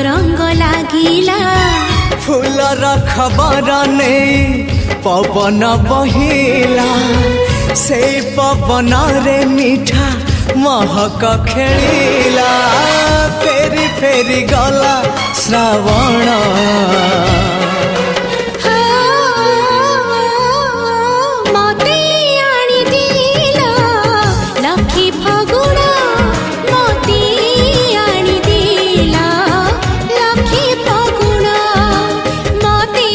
रंग लागिला फूलर खबर नहीं पवन बहिला से पवन रे मीठा महक खेलिला फेरी फेरी गला श्रावण मते आनी दिला लखी फगुण मते आनी दिला लखी फगुण मते